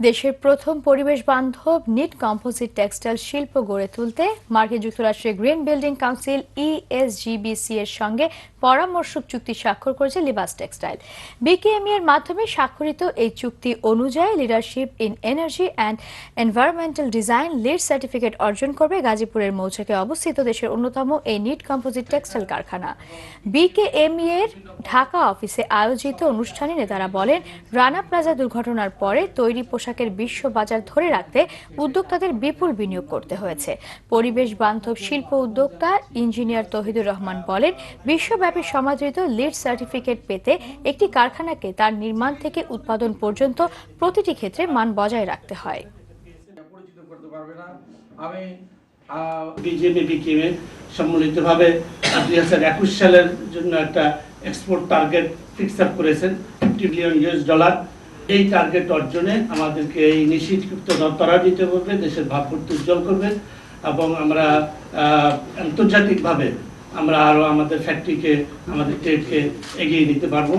দেশের প্রথম পরিবেশ বান্ধব নিট কম্পোজিট টেক্সটাইল শিল্প গড়ে তুলতে মার্কিন যুক্তরাষ্ট্রের গ্রিন বিল্ডিং কাউন্সিল ইএসজিবিসি এর সঙ্গে পরামর্শক চুক্তি স্বাক্ষর করেছে লিবাস টেক্সটাইল। বিকেএমই এর মাধ্যমে স্বাক্ষরিত এই চুক্তি অনুযায়ী leadership in energy and environmental design lead certificate অর্জন করবে গাজীপুরের মৌচাকে অবস্থিত দেশের অন্যতম এই নিট কম্পোজিট টেক্সটাইল কারখানা। বিকেএমই এর ঢাকা অফিসে আয়োজিত অনুষ্ঠানে নেতারা বলেন, রানা প্লাজা দুর্ঘটনার পরে তৈরি পোশাকের বিশ্ব বাজার ধরে রাখতে উদ্যোক্তাদের বিপুল বিনিয়োগ করতে হয়েছে। পরিবেশ বান্ধব শিল্প উদ্যোক্তা ইঞ্জিনিয়ার তৌহিদুর রহমান বলেন, বিশ্বব্যাপী সমাদৃত লিড সার্টিফিকেট পেতে একটি কারখানাকে তার নির্মাণ থেকে উৎপাদন পর্যন্ত প্রতিটি ক্ষেত্রে মান বজায় রাখতে হয়। বিকেএমই সম্মিলিতভাবে 2021 সালের জন্য একটা এক্সপোর্ট টার্গেট ফিক্স আপ করেছেন $50 বিলিয়ন। এই টার্গেট অর্জনে আমাদেরকে এই নিশ্চিত ত্বরান্বিত করবে, দেশের ভাবমূর্তি উজ্জ্বল করবে এবং আমরা আন্তর্জাতিকভাবে আমরা আরো আমাদের ফ্যাক্টরিকে, আমাদের ট্রেডকে এগিয়ে নিতে পারবো।